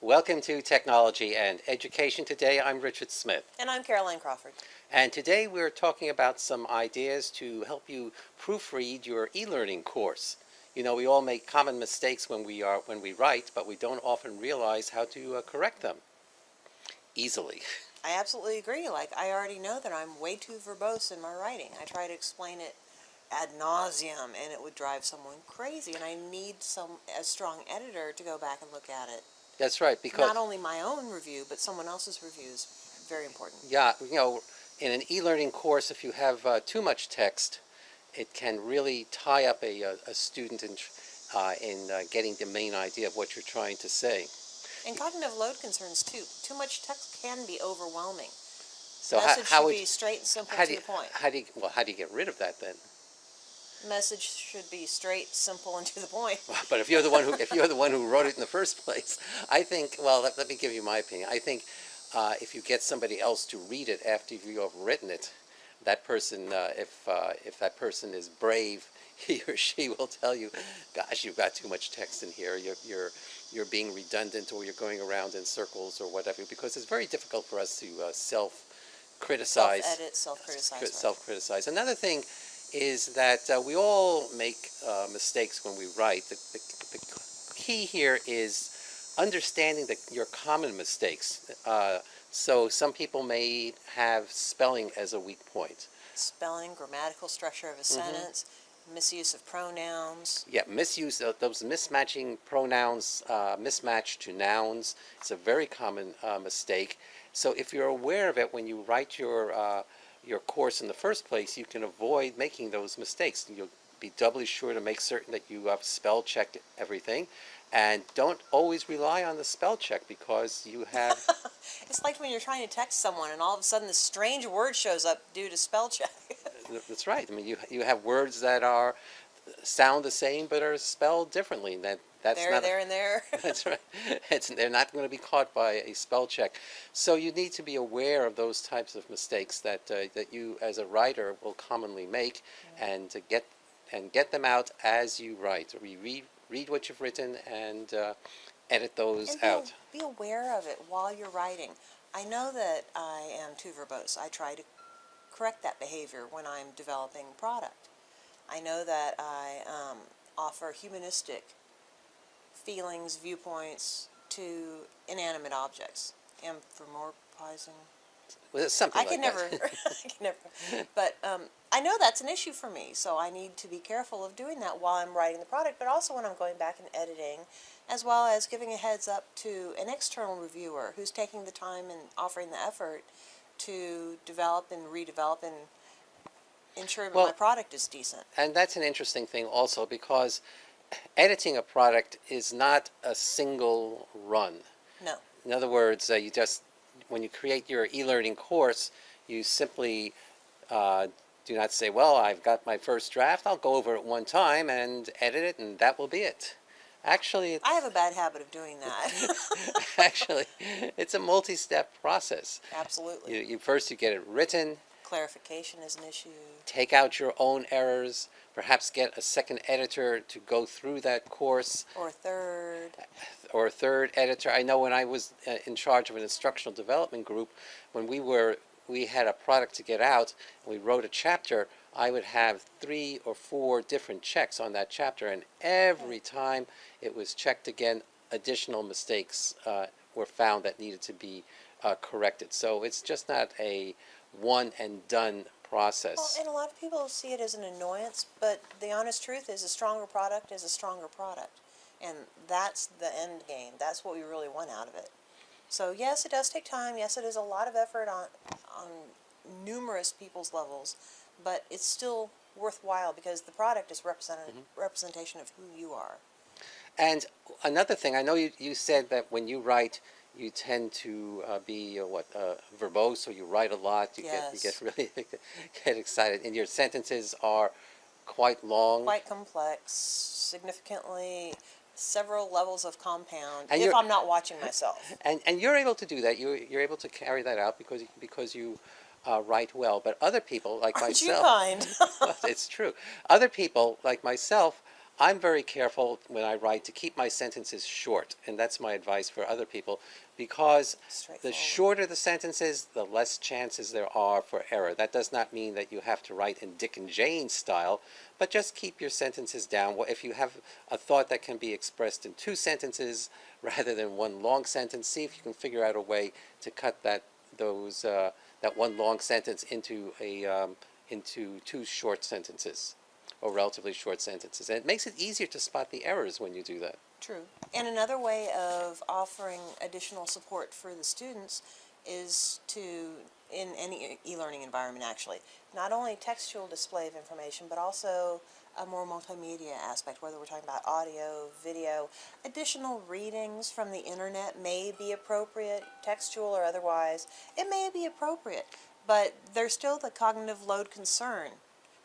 Welcome to Technology and Education. Today I'm Richard Smith. And I'm Caroline Crawford. And today we're talking about some ideas to help you proofread your e-learning course. You know, we all make common mistakes when we write, but we don't often realize how to correct them easily. I absolutely agree. Like, I already know that I'm way too verbose in my writing. I try to explain it ad nauseum, and it would drive someone crazy. And I need a strong editor to go back and look at it. That's right, because not only my own review, but someone else's review is very important. yeah, you know, in an e-learning course, if you have too much text, it can really tie up a student in getting the main idea of what you're trying to say. And cognitive load concerns too. Too much text can be overwhelming. So Message how should would be straight and simple how to do you, the point. how do you get rid of that then? Message should be straight, simple, and to the point. But if you're the one who wrote it in the first place, I think. Well, let me give you my opinion. I think if you get somebody else to read it after you have written it, that person, if that person is brave, he or she will tell you, "Gosh, you've got too much text in here. You're being redundant, or you're going around in circles, or whatever." Because it's very difficult for us to self-criticize, Self-edit, self-criticize. self-criticize. Another thing is that we all make mistakes when we write. The key here is understanding your common mistakes. So some people may have spelling as a weak point. Spelling, grammatical structure of a sentence, misuse of pronouns. Yeah, misuse of those mismatching pronouns, mismatch to nouns. It's a very common mistake. So if you're aware of it when you write your course in the first place, you can avoid making those mistakes. You'll be doubly sure to make certain that you have spell checked everything, and don't always rely on the spell check because you have. It's like when you're trying to text someone and all of a sudden this strange word shows up due to spell check. That's right. I mean, you have words that sound the same but are spelled differently. That's there, not there, and there. That's right. They're not going to be caught by a spell check. So you need to be aware of those types of mistakes that you, as a writer, will commonly make, and to get them out as you write. Read what you've written and edit those And out. be aware of it while you're writing. I know that I am too verbose. I try to correct that behavior when I'm developing product. I know that I offer humanistic feelings, viewpoints to inanimate objects. Anthropomorphizing. Well, something I can never, I can never. But I know that's an issue for me, so I need to be careful of doing that while I'm writing the product, but also when I'm going back and editing, as well as giving a heads up to an external reviewer who's taking the time and offering the effort to develop and redevelop and ensure that my product is decent. And that's an interesting thing also, because editing a product is not a single run. No. In other words, when you create your e-learning course, you simply do not say, well, I've got my first draft, I'll go over it one time and edit it, and that will be it. Actually, I have a bad habit of doing that. actually, it's a multi-step process. Absolutely. You first get it written. Clarification is an issue. Take out your own errors. Perhaps get a second editor to go through that course. Or a third editor. I know when I was in charge of an instructional development group, when we had a product to get out and we wrote a chapter, I would have 3 or 4 different checks on that chapter, and every time it was checked again, additional mistakes were found that needed to be corrected. So it's just not a one and done process. Well, and a lot of people see it as an annoyance, but the honest truth is a stronger product is a stronger product. And that's the end game. That's what we really want out of it. So yes, it does take time. Yes, it is a lot of effort on numerous people's levels, but it's still worthwhile because the product is representation of who you are. And another thing, I know you said that when you write, you tend to be verbose, or you write a lot. You get really get excited, and your sentences are quite long, quite complex, significantly several levels of compound. And if I'm not watching myself, and you're able to do that, you're able to carry that out because you write well. But other people like myself, aren't you kind? well, it's true. Other people like myself, I'm very careful when I write to keep my sentences short, and that's my advice for other people, because the Straightforward. shorter the sentences, the less chances there are for error. That does not mean that you have to write in Dick and Jane style, but just keep your sentences down. If you have a thought that can be expressed in 2 sentences rather than one long sentence, see if you can figure out a way to cut that one long sentence into 2 short sentences, or relatively short sentences. And it makes it easier to spot the errors when you do that. True. And another way of offering additional support for the students is to, in any e-learning environment actually, not only textual display of information, but also a more multimedia aspect, whether we're talking about audio, video. Additional readings from the internet may be appropriate, textual or otherwise. It may be appropriate, but there's still the cognitive load concern,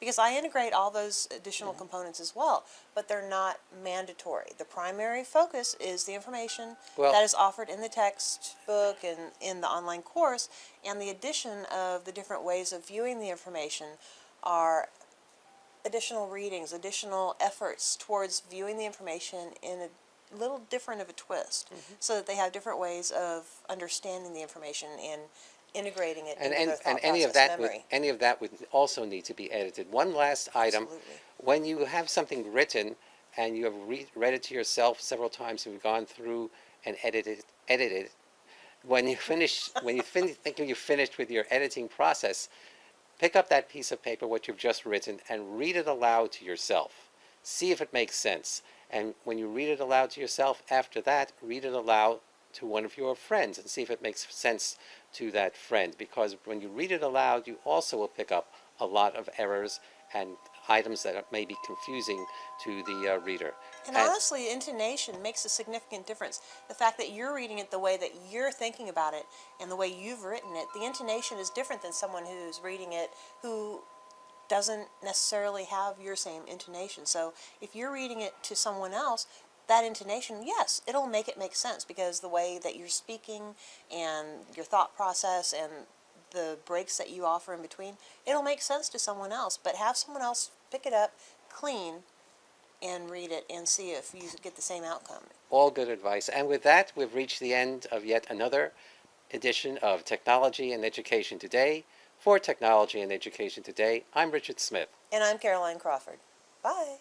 because I integrate all those additional components as well, but they're not mandatory. The primary focus is the information Well, that is offered in the textbook and in the online course, and the addition of the different ways of viewing the information are additional readings, additional efforts towards viewing the information in a little different of a twist, so that they have different ways of understanding the information and integrating it into their thought process memory. any of that would also need to be edited. One last item: Absolutely. when you have something written and you have read it to yourself several times and you've gone through and edited, when you think you've finished with your editing process, pick up that piece of paper, what you've just written, and read it aloud to yourself. See if it makes sense. And when you read it aloud to yourself, after that, read it aloud to one of your friends and see if it makes sense to that friend. Because when you read it aloud, you also will pick up a lot of errors and items that may be confusing to the reader. And honestly, intonation makes a significant difference. The fact that you're reading it the way that you're thinking about it and the way you've written it, the intonation is different than someone who's reading it who doesn't necessarily have your same intonation. So if you're reading it to someone else, that intonation, yes, it'll make it make sense, because the way that you're speaking and your thought process and the breaks that you offer in between, it'll make sense to someone else. But have someone else pick it up clean and read it and see if you get the same outcome. All good advice. And with that, we've reached the end of yet another edition of Technology and Education Today. For Technology and Education Today, I'm Richard Smith. And I'm Caroline Crawford. Bye.